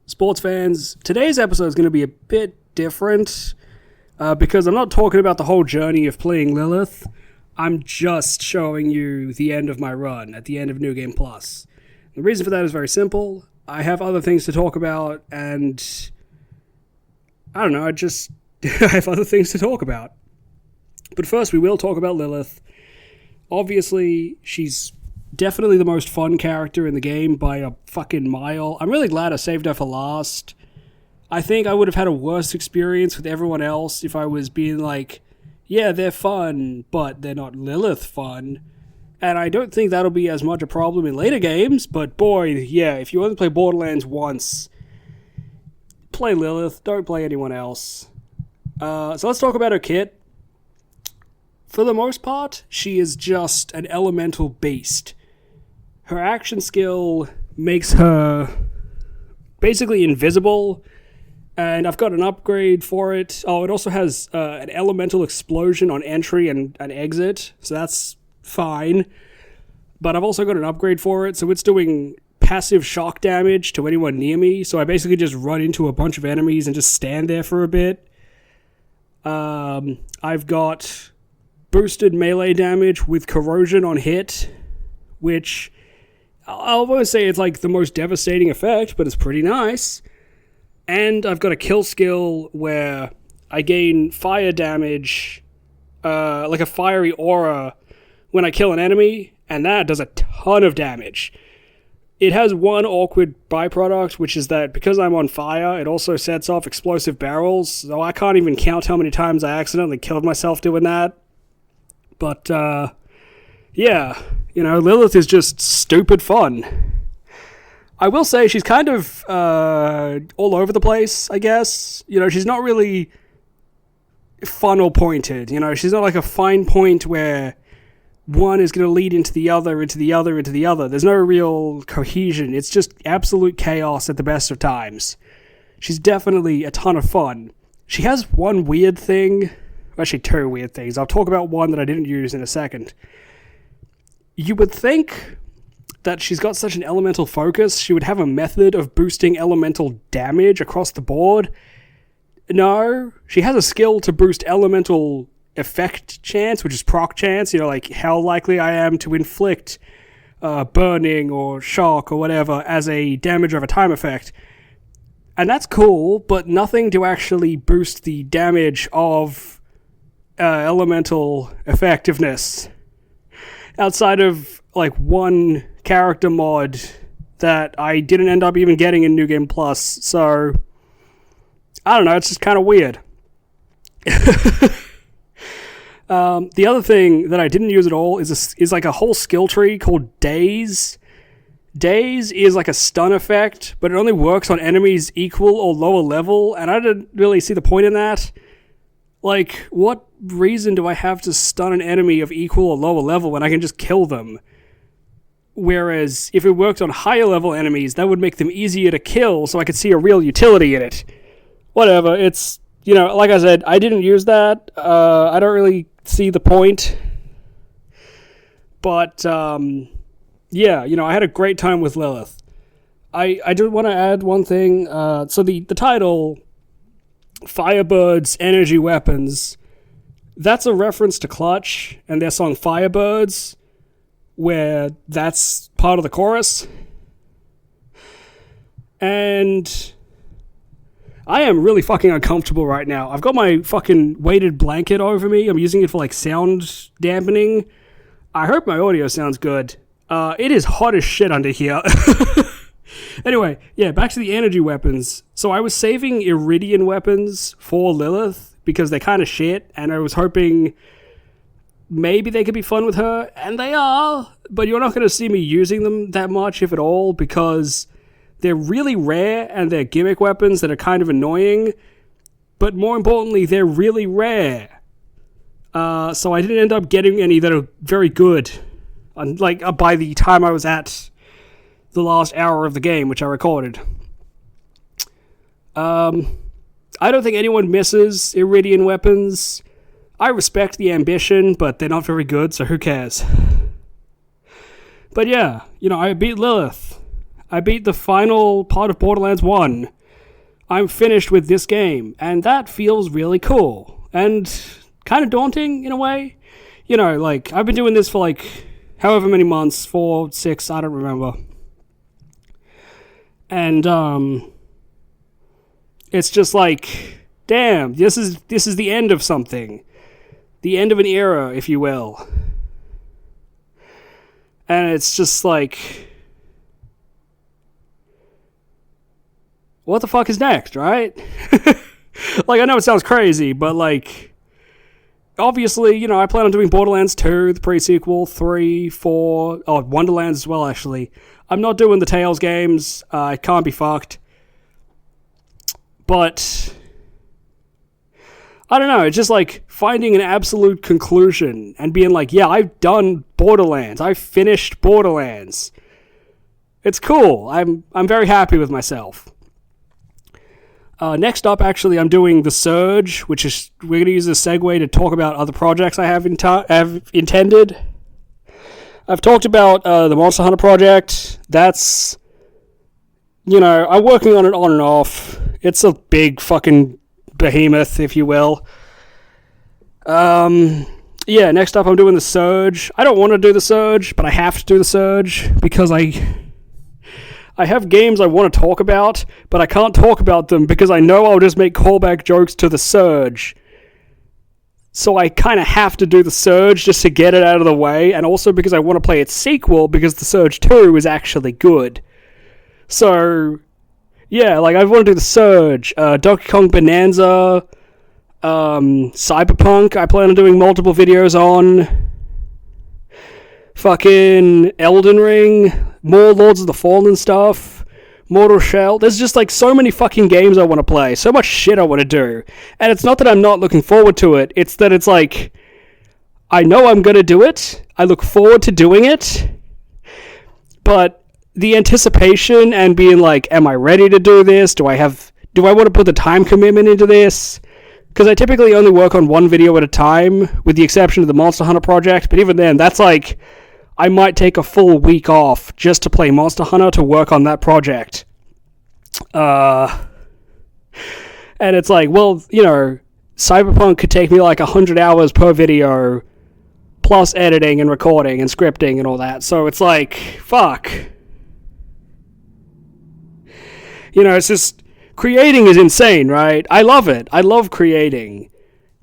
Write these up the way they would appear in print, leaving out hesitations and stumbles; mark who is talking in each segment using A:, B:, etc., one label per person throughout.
A: Sports fans, today's episode is going to be a bit different because I'm not talking about the whole journey of playing Lilith. I'm just showing you the end of my run at the end of New Game Plus. The reason for that is very simple. I have other things to talk about, and I don't know, I have other things to talk about. But first, we will talk about Lilith. Obviously, she's definitely the most fun character in the game by a fucking mile. I'm really glad I saved her for last. I think I would have had a worse experience with everyone else if I was being like, yeah, they're fun, but they're not Lilith fun. And I don't think that'll be as much a problem in later games, but boy, yeah, if you only play Borderlands once, play Lilith, don't play anyone else. So let's talk about her kit. For the most part, she is just an elemental beast. Her action skill makes her basically invisible, and I've got an upgrade for it. Oh, it also has an elemental explosion on entry and an exit, so that's fine. But I've also got an upgrade for it, so it's doing passive shock damage to anyone near me, so I basically just run into a bunch of enemies and just stand there for a bit. I've got boosted melee damage with corrosion on hit, which I won't say it's like the most devastating effect, but it's pretty nice. And I've got a kill skill where I gain fire damage, like a fiery aura, when I kill an enemy, and that does a ton of damage. It has one awkward byproduct, which is that because I'm on fire, it also sets off explosive barrels, so I can't even count how many times I accidentally killed myself doing that. But, yeah, Lilith is just stupid fun. I will say she's kind of all over the place, I guess. She's not really funnel pointed. She's not like a fine point where one is going to lead into the other, into the other, into the other. There's no real cohesion. It's just absolute chaos at the best of times. She's definitely a ton of fun. She has one weird thing. Actually, two weird things. I'll talk about one that I didn't use in a second. You would think that she's got such an elemental focus, she would have a method of boosting elemental damage across the board. No, she has a skill to boost elemental effect chance, which is proc chance, like how likely I am to inflict burning or shock or whatever as a damage over time effect. And that's cool, but nothing to actually boost the damage of elemental effectiveness outside of like one character mod that I didn't end up even getting in New Game Plus. So I don't know, it's just kind of weird. The other thing that I didn't use at all is like a whole skill tree called Daze. Daze is like a stun effect, but it only works on enemies equal or lower level, and I didn't really see the point in that. Like, what reason do I have to stun an enemy of equal or lower level when I can just kill them? Whereas, if it worked on higher level enemies, that would make them easier to kill, so I could see a real utility in it. Whatever, it's, like I said, I didn't use that. I don't really see the point. But, yeah, I had a great time with Lilith. I do want to add one thing. So the title, Firebirds Energy Weapons, that's a reference to Clutch and their song Firebirds, where that's part of the chorus. And I am really fucking uncomfortable right now. I've got my fucking weighted blanket over me. I'm using it for like sound dampening. I hope my audio sounds good. It is hot as shit under here. Anyway, yeah, back to the energy weapons. So I was saving Iridian weapons for Lilith because they're kind of shit, and I was hoping maybe they could be fun with her, and they are, but you're not going to see me using them that much, if at all, because they're really rare, and they're gimmick weapons that are kind of annoying, but more importantly, they're really rare. So I didn't end up getting any that are very good, by the time I was at the last hour of the game, which I recorded. I don't think anyone misses Iridian weapons. I respect the ambition, but they're not very good, so who cares? But yeah, I beat Lilith. I beat the final part of Borderlands 1. I'm finished with this game, and that feels really cool. And kind of daunting, in a way. You know, like, I've been doing this for, like, however many months, 4, 6, I don't remember. And, it's just like, damn, this is the end of something. The end of an era, if you will. And it's just like, what the fuck is next, right? Like, I know it sounds crazy, but, like, obviously, you know, I plan on doing Borderlands 2, the pre-sequel, 3, 4, Wonderlands as well, actually. I'm not doing the Tales games. I can't be fucked. But I don't know, it's just like finding an absolute conclusion and being like, yeah, I've done Borderlands. I've finished Borderlands. It's cool. I'm very happy with myself. Next up, actually, I'm doing The Surge, which is, we're going to use this segue to talk about other projects I have intended. I've talked about the Monster Hunter project. That's, you know, I'm working on it on and off. It's a big fucking behemoth, if you will. Yeah, next up I'm doing The Surge. I don't want to do The Surge, but I have to do The Surge because I have games I want to talk about, but I can't talk about them because I know I'll just make callback jokes to The Surge. So I kind of have to do The Surge just to get it out of the way, and also because I want to play its sequel because The Surge 2 is actually good. So, yeah, like, I want to do The Surge, Donkey Kong Bonanza, Cyberpunk, I plan on doing multiple videos on, fucking Elden Ring, more Lords of the Fallen stuff, Mortal Shell. There's just, like, so many fucking games I want to play, so much shit I want to do, and it's not that I'm not looking forward to it, it's that it's like, I know I'm gonna do it, I look forward to doing it, but the anticipation and being like, am I ready to do this? Do I want to put the time commitment into this? Because I typically only work on one video at a time, with the exception of the Monster Hunter project, but even then, that's like, I might take a full week off just to play Monster Hunter to work on that project. And it's like, well, you know, Cyberpunk could take me like 100 hours per video, plus editing and recording and scripting and all that, so it's like, fuck. You know, it's just, creating is insane, right? I love it. I love creating.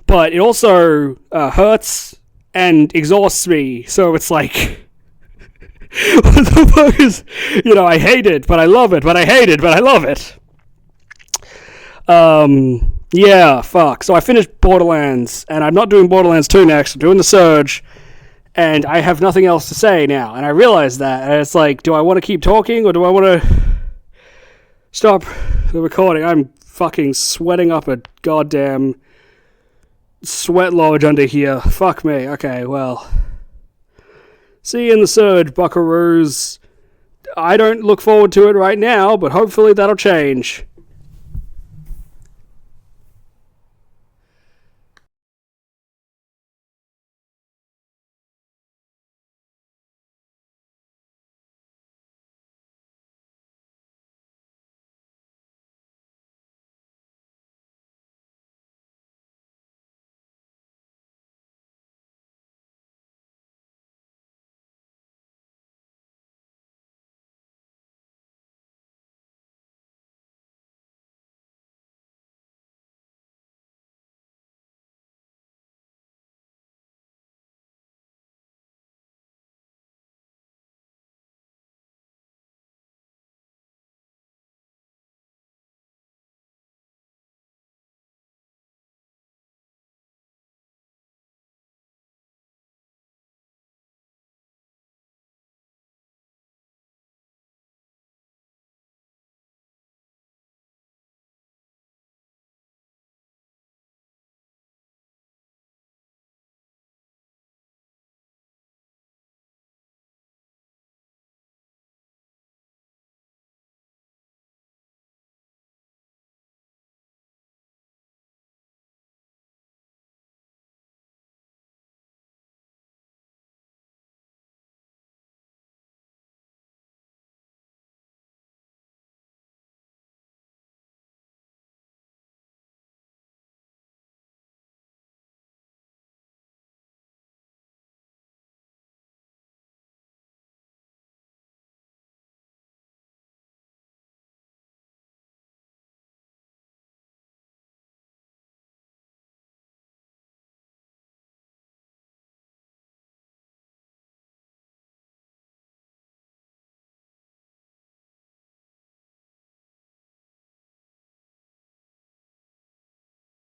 A: But it also hurts and exhausts me. So it's like, what the fuck is, you know, I hate it, but I love it, but I hate it, but I love it. Yeah, fuck. So I finished Borderlands, and I'm not doing Borderlands 2 next. I'm doing The Surge, and I have nothing else to say now. And I realize that, and it's like, do I want to keep talking, or do I want to stop the recording? I'm fucking sweating up a goddamn sweat lodge under here. Fuck me. Okay, well. See you in The Surge, buckaroos. I don't look forward to it right now, but hopefully that'll change.